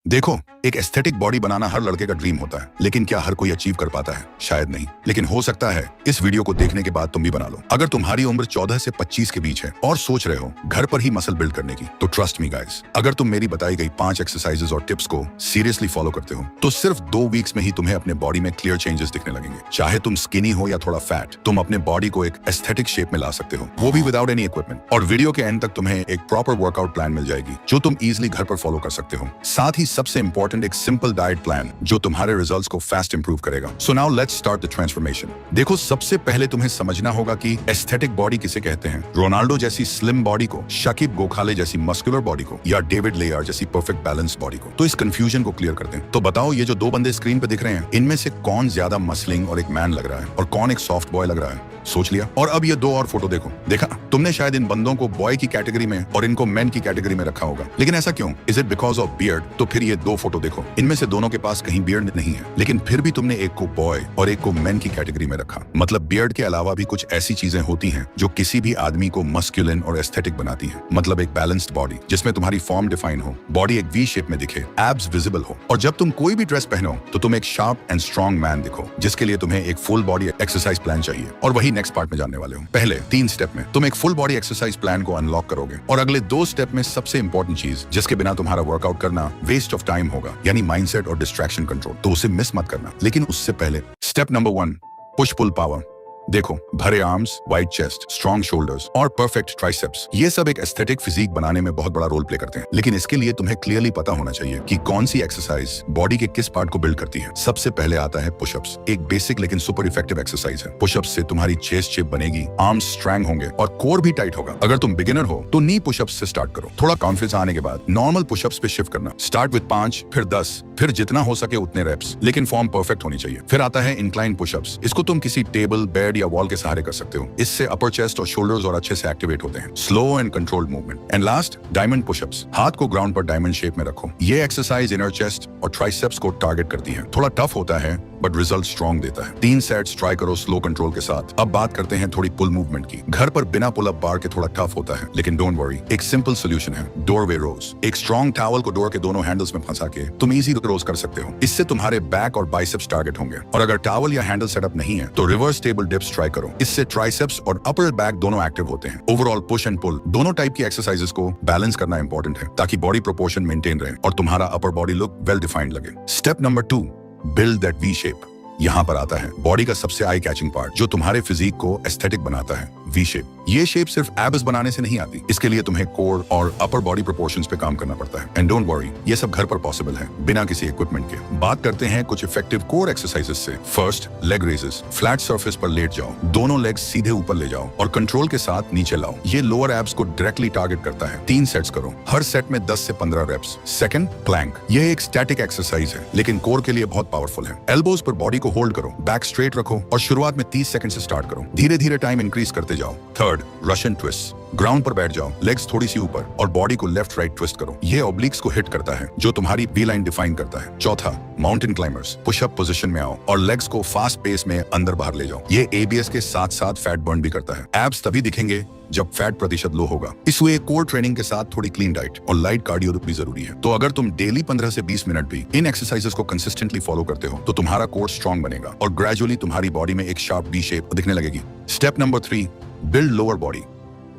देखो, एक aesthetic body बनाना हर लड़के का ड्रीम होता है, लेकिन क्या हर कोई अचीव कर पाता है? शायद नहीं, लेकिन हो सकता है इस वीडियो को देखने के बाद तुम भी बना लो। अगर तुम्हारी उम्र 14 से 25 के बीच है और सोच रहे हो घर पर ही मसल बिल्ड करने की, तो ट्रस्ट मी गाइस, अगर तुम मेरी बताई गई 5 एक्सरसाइजेस और टिप्स को सीरियसली फॉलो करते हो, तो सिर्फ 2 वीक्स में ही तुम्हें अपने बॉडी में क्लियर चेंजेस दिखने लगेंगे। चाहे तुम स्किनी हो या थोड़ा फैट, तुम अपने बॉडी को एक एस्थेटिक शेप में ला सकते हो, वो भी विदाउट एनी इक्विपमेंट। और वीडियो के एंड तक तुम्हें एक प्रॉपर वर्कआउट प्लान मिल जाएगी, जो तुम इजिली घर पर फॉलो कर सकते हो। साथ ही सबसे इंपॉर्टेंट एक सिंपल डाइट प्लान, जो तुम्हारे रिजल्ट्स को फास्ट इंप्रूव करेगा। So now let's start the transformation. देखो, सबसे पहले तुम्हें समझना होगा कि एस्थेटिक बॉडी किसे कहते हैं। रोनाल्डो जैसी स्लिम बॉडी को, शकीब गोखाले जैसी मस्कुलर बॉडी को, या डेविड लेयर जैसी परफेक्ट बैलेंस बॉडी को। तो इस कंफ्यूजन को क्लियर करते हैं। तो बताओ, ये जो 2 बंदे स्क्रीन पे दिख रहे हैं, इनमें से कौन ज्यादा मसलिंग और एक मैन लग रहा है, और कौन एक सॉफ्ट बॉय लग रहा है? सोच लिया? और अब ये 2 और फोटो देखो। देखा, तुमने शायद इन बंदों को बॉय की कैटेगरी में और इनको मैन की कैटेगरी में रखा होगा, लेकिन ऐसा क्यों? Is it because of beard? तो फिर ये 2 फोटो देखो, इनमें से दोनों के पास कहीं बियर्ड नहीं है, लेकिन फिर भी तुमने एक को बॉय और एक को मैन की कैटेगरी में रखा। मतलब बियर्ड के अलावा भी कुछ ऐसी चीजें होती हैं जो किसी भी आदमी को मस्कुलिन और एस्थेटिक बनाती हैं। मतलब एक बैलेंस्ड बॉडी जिसमें तुम्हारी फॉर्म डिफाइन हो, बॉडी एक वी शेप में दिखे, एब्स विजिबल हो, और जब तुम कोई भी ड्रेस पहनो तो तुम एक शार्प एंड स्ट्रॉन्ग मैन दिखो, जिसके लिए तुम्हें एक फुल बॉडी एक्सरसाइज प्लान चाहिए। और वही नेक्स्ट पार्ट में जानने वाले हो। पहले 3 स्टेप में तुम एक फुल बॉडी एक्सरसाइज प्लान को अनलॉक करोगे, और अगले 2 स्टेप में सबसे इंपॉर्टेंट चीज, जिसके बिना तुम्हारा वर्कआउट करना वेस्ट ऑफ टाइम होगा, यानी माइंडसेट और डिस्ट्रैक्शन कंट्रोल। तो उसे मिस मत करना। लेकिन उससे पहले step number 1, push pull power. देखो, भरे arms, wide chest, strong shoulders और परफेक्ट ट्राइसेप्स, ये सब एक एस्थेटिक फिजिक बनाने में बहुत बड़ा रोल प्ले करते हैं। लेकिन इसके लिए तुम्हें क्लियरली पता होना चाहिए कि कौन सी एक्सरसाइज बॉडी के किस पार्ट को बिल्ड करती है। सबसे पहले आता है पुशअप्स। एक बेसिक लेकिन सुपर इफेक्टिव एक्सरसाइज है। पुशअप्स से तुम्हारी चेस्ट शेप बनेगी, आर्म्स स्ट्रॉन्ग होंगे और कोर भी टाइट होगा। अगर तुम बिगिनर हो तो नी पुशअप्स से स्टार्ट करो। थोड़ा कॉन्फिडेंस आने के बाद नॉर्मल पुशअप्स पे शिफ्ट करना। स्टार्ट विद 5, फिर 10, फिर जितना हो सके उतने रेप्स, लेकिन फॉर्म परफेक्ट होनी चाहिए। फिर आता है इंक्लाइन पुशअप्स। इसको तुम किसी टेबल, बेड या वॉल के सहारे कर सकते हो। इससे अपर चेस्ट और शोल्डर्स और अच्छे से एक्टिवेट होते हैं। Slow and controlled movement. And last, diamond pushups. हाथ को ग्राउंड पर डायमंड शेप में रखो। ये एक्सरसाइज इनर चेस्ट और ट्राइसेप्स को टारगेट करती है। थोड़ा टफ होता है बट रिजल्ट स्ट्रॉन्ग देता है। 3 सेट्स ट्राई करो स्लो कंट्रोल के साथ। अब बात करते हैं थोड़ी पुल मूवमेंट की। घर पर बिना पुल अप बार के थोड़ा टफ होता है, लेकिन डोंट वरी, एक सिंपल सोल्यूशन है, डोरवे रोज। एक स्ट्रॉन्ग टॉवल को डोर के दोनों हैंडल्स में फंसा के तुम इजी रोज कर सकते हो। इससे तुम्हारे बैक और बाइसेप्स टारगेट होंगे। और अगर टॉवल या हैंडल सेटअप नहीं है तो रिवर्स टेबल डिप्स ट्राई करो। इससे ट्राइसेप्स और अपर बैक दोनों एक्टिव होते हैं। ओवरऑल पुश एंड पुल दोनों टाइप की एक्सरसाइजेस को बैलेंस करना इंपॉर्टेंट है, ताकि बॉडी प्रोपोर्शन मेंटेन रहे और तुम्हारा upper body look well defined लगे। Step number 2, build that V shape. यहाँ पर आता है बॉडी का सबसे आई कैचिंग पार्ट, जो तुम्हारे फिजिक को एस्थेटिक बनाता है, वी शेप। ये शेप सिर्फ एब्स बनाने से नहीं आती। इसके लिए तुम्हें कोर और अपर बॉडी प्रोपोर्शंस पे काम करना पड़ता है। एंड डोंट वरी, ये सब घर पर पॉसिबल है, बिना किसी इक्विपमेंट के। बात करते हैं कुछ इफेक्टिव कोर एक्सरसाइजेस से। First, leg raises. Flat surface पर लेट जाओ, दोनों लेग्स सीधे ऊपर ले जाओ और कंट्रोल के साथ नीचे लाओ। ये लोअर एब्स को डायरेक्टली टारगेट करता है। 3 सेट्स करो, हर सेट में 10 से 15 रेप्स। Second, Planck. यह एक स्टैटिक एक्सरसाइज है, लेकिन कोर के लिए बहुत पावरफुल है। एल्बोज पर बॉडी को होल्ड करो, बैक स्ट्रेट रखो और शुरुआत में 30 सेकंड से स्टार्ट करो। धीरे धीरे टाइम इंक्रीज करते जाओ। Third, Russian twist. ग्राउंड पर बैठ जाओ, लेग्स थोड़ी सी ऊपर और बॉडी को लेफ्ट राइट ट्विस्ट करो। ये ऑब्लिक्स को हिट करता है, जो तुम्हारी वी लाइन डिफाइन करता है। चौथा, माउंटेन क्लाइंबर्स। पुशअप पोजीशन में आओ और लेग्स को फास्ट पेस में अंदर बाहर ले जाओ। ये एबीएस के साथ साथ फैट बर्न भी करता है। एब्स तभी दिखेंगे जब फैट प्रतिशत लो होगा। इसलिए कोर ट्रेनिंग के साथ थोड़ी क्लीन डाइट और लाइट कार्डियो भी जरूरी है। तो अगर तुम डेली 15 से 20 मिनट भी इन एक्सरसाइजेस को कंसिस्टेंटली फॉलो करते हो, तो तुम्हारा कोर स्ट्रॉन्ग बनेगा और ग्रेजुअली तुम्हारी बॉडी में एक शार्प वी शेप दिखने लगेगी। Step number 3, build lower body.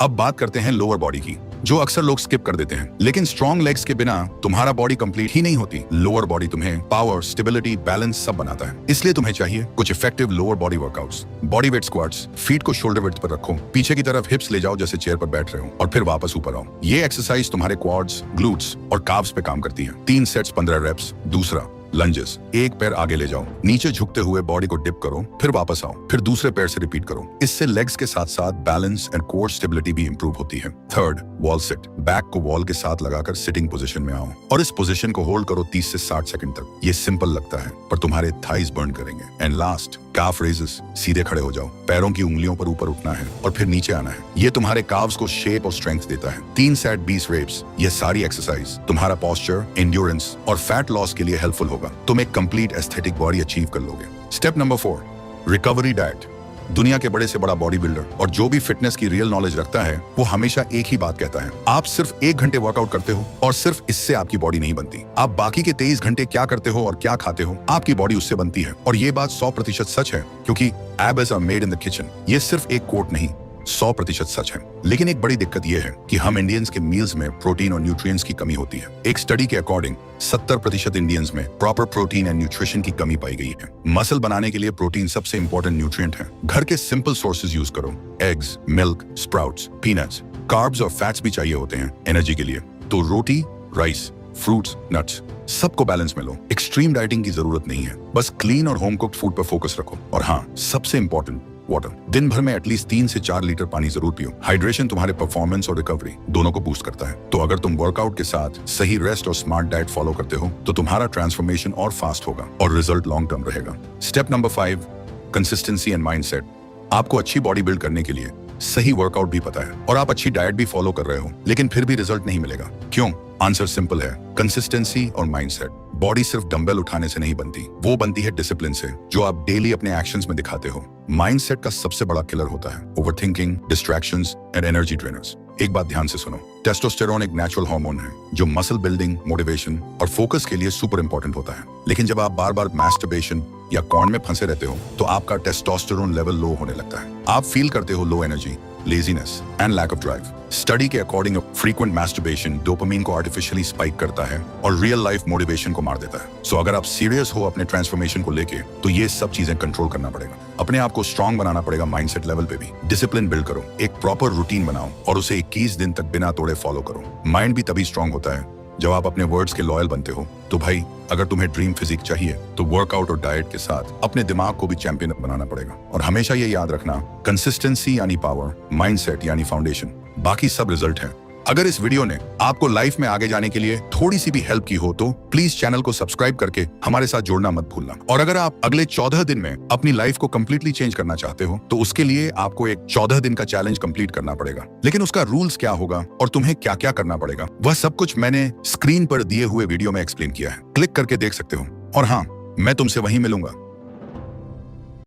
अब बात करते हैं लोअर बॉडी की, जो अक्सर लोग स्किप कर देते हैं। लेकिन स्ट्रॉन्ग लेग्स के बिना तुम्हारा बॉडी कंप्लीट ही नहीं होती। लोअर बॉडी तुम्हें पावर, स्टेबिलिटी, बैलेंस सब बनाता है। इसलिए तुम्हें चाहिए कुछ effective lower body workouts. Body weight squats. Feet को शोल्डर विड्थ पर रखो, पीछे की तरफ हिप्स ले जाओ जैसे चेयर पर बैठ रहे हो, और फिर वापस ऊपर आओ। ये एक्सरसाइज तुम्हारे क्वाड्स, ग्लूट्स और काव्स पे काम करती है। 3 सेट्स 15 रेप्स। दूसरा, लंजेस। एक पैर आगे ले जाओ, नीचे झुकते हुए बॉडी को डिप करो, फिर वापस आओ, फिर दूसरे पैर से रिपीट करो। इससे लेग्स के साथ साथ बैलेंस एंड कोर स्टेबिलिटी भी इंप्रूव होती है। Third, wall sit. बैक को वॉल के साथ लगाकर सिटिंग पोजीशन में आओ और इस पोजीशन को होल्ड करो 30 से 60 सेकंड तक। ये सिंपल लगता है पर तुम्हारे थाइज बर्न करेंगे। And last, calf raises. सीधे खड़े हो जाओ, पैरों की उंगलियों पर ऊपर उठना है और फिर नीचे आना है। ये तुम्हारे काव्स को शेप और स्ट्रेंथ देता है। 3 सेट 20 रेप्स। ये सारी एक्सरसाइज तुम्हारा पोस्चर, एंड्योरेंस और फैट लॉस के लिए हेल्पफुल होगा। तुम एक कंप्लीट एस्थेटिक बॉडी अचीव कर लोगे। Step number 4, recovery diet. दुनिया के बड़े से बड़ा बॉडी बिल्डर और जो भी फिटनेस की रियल नॉलेज रखता है वो हमेशा एक ही बात कहता है, आप सिर्फ 1 घंटे वर्कआउट करते हो और सिर्फ इससे आपकी बॉडी नहीं बनती। आप बाकी के 23 घंटे क्या करते हो और क्या खाते हो, आपकी बॉडी उससे बनती है। और ये बात 100% सच है, क्योंकि abs are made in the kitchen. ये सिर्फ एक कोट नहीं, 100% सच है। लेकिन एक बड़ी दिक्कत यह है कि हम इंडियंस के मील्स में प्रोटीन और न्यूट्रिएंट्स की कमी होती है। एक स्टडी के अकॉर्डिंग 70% इंडियंस में प्रॉपर प्रोटीन एंड न्यूट्रिशन की कमी पाई गई है। मसल बनाने के लिए प्रोटीन सबसे इंपॉर्टेंट न्यूट्रिएंट है। घर के सिंपल सोर्सेज यूज करो, eggs, milk, sprouts, peanuts. Carbs और फैट्स भी चाहिए होते हैं एनर्जी के लिए, तो रोटी, राइस, फ्रूट्स, नट्स, सबको बैलेंस में लो। एक्सट्रीम डाइटिंग की जरूरत नहीं है, बस क्लीन और होम कुक्ड फूड पर फोकस रखो। और हाँ, सबसे इंपॉर्टेंट, वाटर। दिन भर में एटलीस्ट 3 से 4 लीटर पानी जरूर पियो। हाइड्रेशन तुम्हारे परफॉर्मेंस और रिकवरी दोनों को बूस्ट करता है। तो अगर तुम वर्कआउट के साथ सही रेस्ट और स्मार्ट डाइट फॉलो करते हो तो तुम्हारा ट्रांसफॉर्मेशन और फास्ट होगा और रिजल्ट लॉन्ग टर्म रहेगा। Step number 5, consistency and mindset. आपको अच्छी बॉडी बिल्ड करने के लिए सही वर्कआउट भी पता है और आप अच्छी डाइट भी फॉलो कर रहे हो, लेकिन फिर भी रिजल्ट नहीं मिलेगा। क्यों? आंसर सिंपल है, कंसिस्टेंसी और माइंडसेट। बॉडी सिर्फ डंबल उठाने से नहीं बनती, वो बनती है डिसिप्लिन से, जो आप डेली अपने एक्शंस में दिखाते हो। माइंडसेट का सबसे बड़ा किलर होता है overthinking, distractions and energy drainers. एक बात ध्यान से सुनो, टेस्टोस्टेरोन एक नेचुरल हार्मोन है जो मसल बिल्डिंग, मोटिवेशन और फोकस के लिए सुपर इंपॉर्टेंट होता है। लेकिन जब आप बार बार मैस्टरबेशन या कॉर्न में फंसे रहते हो तो आपका टेस्टोस्टेरोन लेवल लो होने लगता है। आप फील करते हो low energy, laziness and lack of drive. Study के अकॉर्डिंग फ्रीक्वेंट मैस्टरबेशन डोपामिन को आर्टिफिशियली स्पाइक करता है और रियल लाइफ मोटिवेशन को मार देता है। सो अगर आप सीरियस हो अपने ट्रांसफॉर्मेशन को लेके तो ये सब चीजें कंट्रोल करना पड़ेगा। अपने आप को स्ट्रांग बनाना पड़ेगा माइंडसेट लेवल पे भी। डिसिप्लिन बिल्ड करो, एक प्रॉपर रूटीन बनाओ और उसे 21 दिन तक बिना तोड़े फॉलो करो। माइंड भी तभी स्ट्रांग होता है जब आप अपने वर्ड्स के लॉयल बनते हो। तो भाई, अगर तुम्हें ड्रीम फिजिक चाहिए तो वर्कआउट और डाइट के साथ अपने दिमाग को भी चैंपियन बनाना पड़ेगा। और हमेशा ये याद रखना, कंसिस्टेंसी यानी पावर, माइंडसेट यानी फाउंडेशन, बाकी सब रिजल्ट है। अगर इस वीडियो ने आपको लाइफ में आगे जाने के लिए थोड़ी सी भी हेल्प की हो तो प्लीज चैनल को सब्सक्राइब करके हमारे साथ जुड़ना मत भूलना। और अगर आप अगले 14 दिन में अपनी लाइफ को कंप्लीटली चेंज करना चाहते हो तो उसके लिए आपको एक 14 दिन का चैलेंज कंप्लीट करना पड़ेगा। लेकिन उसका रूल्स क्या होगा और तुम्हें क्या क्या करना पड़ेगा, वह सब कुछ मैंने स्क्रीन पर दिए हुए वीडियो में एक्सप्लेन किया है। क्लिक करके देख सकते हो। और हाँ, मैं तुमसे वहीं मिलूंगा।